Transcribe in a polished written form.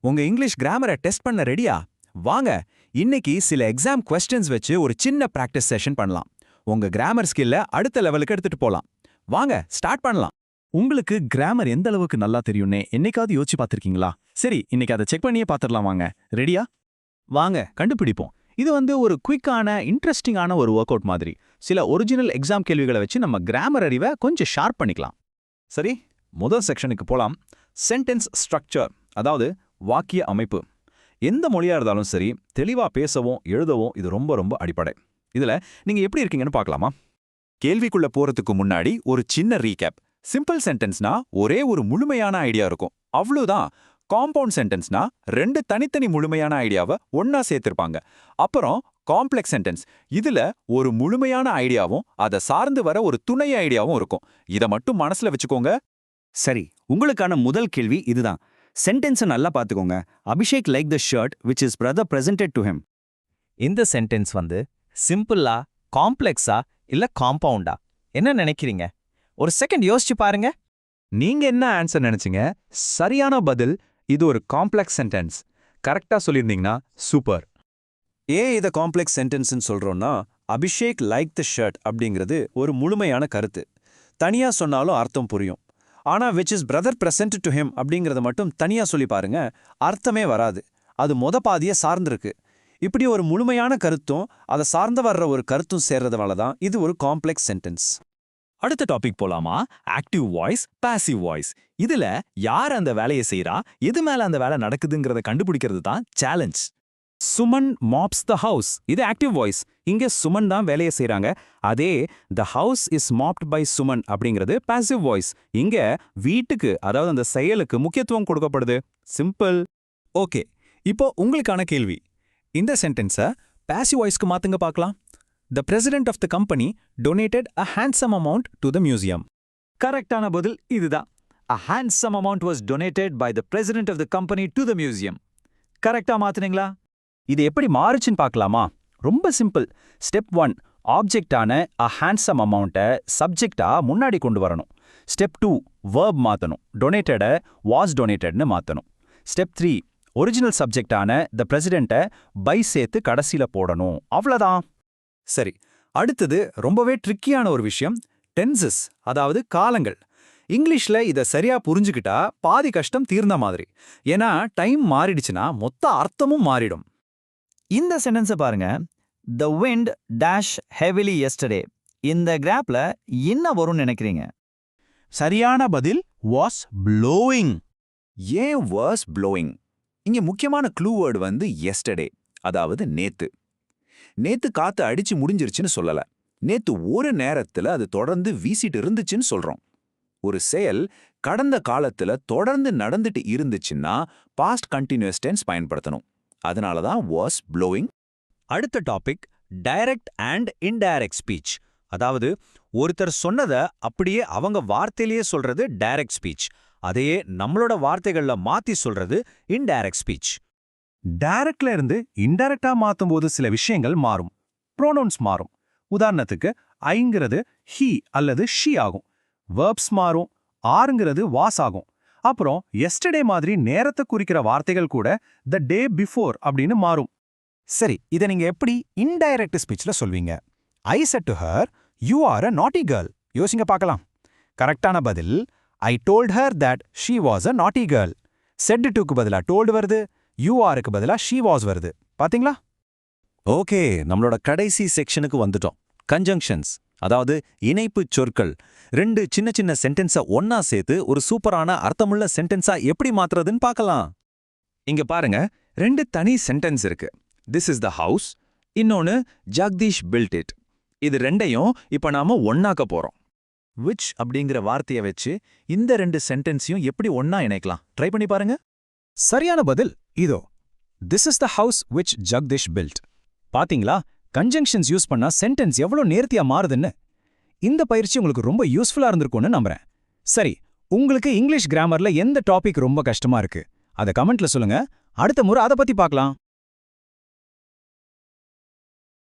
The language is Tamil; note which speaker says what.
Speaker 1: உங்க இங்கிலீஷ் கிராமரை டெஸ்ட் பண்ண ரெடியா? வாங்க இன்னைக்கு சில எக்ஸாம் கொஸ்டின்ஸ் வச்சு ஒரு சின்ன பிராக்டிஸ் செஷன் பண்ணலாம். உங்க கிராமர் ஸ்கில்ல அடுத்த லெவலுக்கு எடுத்துட்டு போலாம். வாங்க ஸ்டார்ட் பண்ணலாம்.
Speaker 2: உங்களுக்கு கிராமர் எந்த அளவுக்கு நல்லா தெரியும்னே என்னைக்காவது யோசிச்சு பார்த்திருக்கீங்களா? சரி, இன்னைக்கு அதை செக் பண்ணியே பார்த்துடலாம். வாங்க, ரெடியா? வாங்க கண்டுபிடிப்போம். இது ஒரு குயிக்கான இன்ட்ரெஸ்டிங்கான ஒரு ஒர்க் அவுட் மாதிரி. சில ஒரிஜினல் எக்ஸாம் கேள்விகளை வச்சு நம்ம கிராமர் அறிவை கொஞ்சம் ஷார்ப் பண்ணிக்கலாம்.
Speaker 1: சரி, முதல் செக்ஷனுக்கு போலாம். சென்டென்ஸ் ஸ்ட்ரக்சர், அதாவது வாக்கிய அமைப்பு. எந்த மொழியா இருந்தாலும் சரி, தெளிவா பேசவும் எழுதவும் இது ரொம்ப ரொம்ப அடிப்படை. இதுல நீங்க எப்படி இருக்கீங்கன்னு பார்க்கலாமா? கேள்விக்குள்ள போறதுக்கு முன்னாடி ஒரு சின்ன ரீகேப். சிம்பிள் சென்டென்ஸ்னா ஒரே ஒரு முழுமையான ஐடியா இருக்கும், அவ்வளவுதான். காம்பவுண்ட் சென்டென்ஸ்னா ரெண்டு தனித்தனி முழுமையான ஐடியாவை ஒன்னா சேர்த்திருப்பாங்க. அப்புறம் காம்ப்ளெக்ஸ் சென்டென்ஸ், இதுல ஒரு முழுமையான ஐடியாவும் அதை சார்ந்து வர ஒரு துணை ஐடியாவும் இருக்கும். இதை மட்டும் மனசுல வச்சுக்கோங்க.
Speaker 3: சரி, உங்களுக்கான முதல் கேள்வி இதுதான். சென்டென்ஸை நல்லா பார்த்துக்கோங்க. Abhishek like the shirt which is brother presented to him.
Speaker 4: இந்த சென்டென்ஸ் சிம்பிளா, காம்ப்ளெக்ஸா இல்ல காம்பவுண்டா? என்ன நினைக்கிறீங்க? ஒரு செகண்ட் யோசிச்சு பாருங்க.
Speaker 1: நீங்க என்ன ஆன்சர் நினைச்சீங்க? சரியான பதில், இது ஒரு காம்ப்ளெக்ஸ் சென்டென்ஸ். கரெக்டா சொல்லியிருந்தீங்கன்னா சூப்பர். ஏன் இதை காம்ப்ளெக்ஸ் சென்டென்ஸ்னு சொல்றோம்னா, அபிஷேக் லைக் த ஷர்ட் அப்படிங்கிறது ஒரு முழுமையான கருத்து. தனியா சொன்னாலும் அர்த்தம் புரியும். ஆனா which is brother present to him அப்படிங்கிறத மட்டும் தனியா சொல்லி பாருங்க, அர்த்தமே வராது. அது பாதியை சார்ந்திருக்கு. இப்படி ஒரு முழுமையான கருத்தும் அதை சார்ந்து வர்ற ஒரு கருத்தும் சேர்றதுனால தான் இது ஒரு காம்ப்ளெக்ஸ் சென்டென்ஸ்.
Speaker 2: அடுத்த டாபிக் போலாமா? Active voice, passive voice. இதுல யார் அந்த வேலையை செய்யறா, எது மேல அந்த வேலை நடக்குதுங்கிறத கண்டுபிடிக்கிறது தான் challenge. Suman mops the house, இது ஆக்டிவ் வாய்ஸ். இங்க சுமன் தான் வேலையை செய்றாங்க. அதே the house is mopped by Suman அப்படிங்கிறது பாசிவ் வாய்ஸ். இங்க வீட்டுக்கு, அதாவது அந்த செயலுக்கு முக்கியத்துவம் கொடுக்கப்படுது. சிம்பிள்.
Speaker 1: ஓகே, இப்போ உங்களுக்கான கேள்வி. இந்த சென்டென்ஸை பாசிவ் வாய்ஸ்க்கு மாத்துங்க பார்க்கலாம். The president of the company donated a handsome amount to the museum.
Speaker 3: கரெக்டான பதில் இதுதான். A handsome amount was donated by the president of the company to the museum. கரெக்டா மாத்துனீங்களா?
Speaker 2: இது எப்படி மாறுச்சுன்னு பார்க்கலாமா? ரொம்ப சிம்பிள். ஸ்டெப் 1, ஆப்ஜெக்டான a handsome amount-ஐ சப்ஜெக்டா முன்னாடி கொண்டு வரணும். ஸ்டெப் 2, verb மாத்தணும். டொனேட்டடை was donatedனு மாத்தணும். ஸ்டெப் 3, ஒரிஜினல் சப்ஜெக்டான the president-ஐ by சேர்த்து கடைசியில போடணும். அவ்வளவுதான்.
Speaker 1: சரி, அடுத்தது ரொம்பவே ட்ரிக்கியான ஒரு விஷயம், டென்சஸ், அதாவது காலங்கள். இங்கிலீஷ்ல இதை சரியா புரிஞ்சுக்கிட்டா பாதி கஷ்டம் தீர்ந்த மாதிரி. ஏன்னா டைம் மாறிடுச்சுன்னா மொத்த அர்த்தமும் மாறிடும்.
Speaker 3: இந்த சென்டென்ஸை பாருங்க. The wind dash heavily yesterday. இந்த கிராப்ல என்ன வரும்னு நினைக்கிறீங்க?
Speaker 2: சரியான பதில் was blowing.
Speaker 1: ஏன் was blowing? இங்க முக்கியமான க்ளூ வேர்டு yesterday, அதாவது நேத்து. நேத்து காத்து அடிச்சு முடிஞ்சிருச்சுன்னு சொல்லல. நேத்து ஒரு நேரத்துல அது தொடர்ந்து வீசிட்டு இருந்துச்சுன்னு சொல்றோம். ஒரு செயல் கடந்த காலத்துல தொடர்ந்து நடந்துட்டு இருந்துச்சுன்னா பாஸ்ட் கண்டினியூஸ் டென்ஸ் பயன்படுத்தணும். அதனாலதான் was blowing.
Speaker 4: அடுத்த topic direct and indirect speech. அதாவது ஒருத்தர் சொன்னதை அப்படியே அவங்க வார்த்தையிலேயே சொல்றது டைரக்ட் ஸ்பீச். அதையே நம்மளோட வார்த்தைகள்ல மாத்தி சொல்றது இன்டைரக்ட் ஸ்பீச்.
Speaker 2: டைரக்ட்ல இருந்து இன்டைரக்டா மாத்தும் போது சில விஷயங்கள் மாறும். ப்ரோனவுன்ஸ் மாறும். உதாரணத்துக்கு ஐங்கிறது ஹி அல்லது ஷி ஆகும். வேர்ப்ஸ் மாறும். ஆருங்கிறது வாஸ் ஆகும். அப்புறம் எஸ்டர்டே மாதிரி நேரத்தை குறிக்கிற வார்த்தைகள் கூட த டே பிஃபோர் அப்படின்னு மாறும்.
Speaker 1: சரி, இதை நீங்க எப்படி இன்டைரக்ட் ஸ்பீச்ல சொல்வீங்க? I said to her you are a naughty girl. யோசிங்க பார்க்கலாம். கரெக்டான பதில், I told her that she was a naughty girl. Set டுக்கு பதிலா டோல்டு வருது, யூ ஆருக்கு பதிலா ஷீ வாஸ் வருது. பாத்தீங்களா? ஓகே, நம்மளோட கடைசி செக்ஷனுக்கு வந்துட்டோம். கன்ஜங்ஷன்ஸ், அதாவது இணைப்பு சொற்கள். ரெண்டு சின்ன சின்ன சென்டென்ஸை ஒன்னா சேர்த்து ஒரு சூப்பரான அர்த்தமுள்ள சென்டென்ஸா எப்படி மாத்துறதுன்னு பார்க்கலாம். இங்க பாருங்க, ரெண்டு தனி சென்டென்ஸ் இருக்கு. திஸ் இஸ் த ஹவுஸ், இன்னொன்னு ஜக்தீஷ் பில்ட் இட். இது ரெண்டையும் இப்ப நாம ஒன்னாக்க போறோம். விச் அப்படிங்கிற வார்த்தையை வச்சு இந்த ரெண்டு சென்டென்ஸையும் எப்படி ஒன்னா இணைக்கலாம்? ட்ரை பண்ணி பாருங்க. சரியான பதில் இதோ. This is the house which Jagdish built. பாத்தீங்களா, கன்ஜங்ஷன்ஸ் யூஸ் பண்ணா சென்டென்ஸ் எவ்வளவு நேர்த்தியா மாறுதுன்னு. இந்த பயிற்சி உங்களுக்கு ரொம்ப யூஸ்ஃபுல்லா இருந்திருக்கும்னு நம்புறேன். சரி, உங்களுக்கு இங்கிலீஷ் கிராமர்ல எந்த டாபிக் ரொம்ப கஷ்டமா இருக்கு? அதை கமெண்ட்ல சொல்லுங்க. அடுத்த முறை அதை பத்தி பார்க்கலாம்.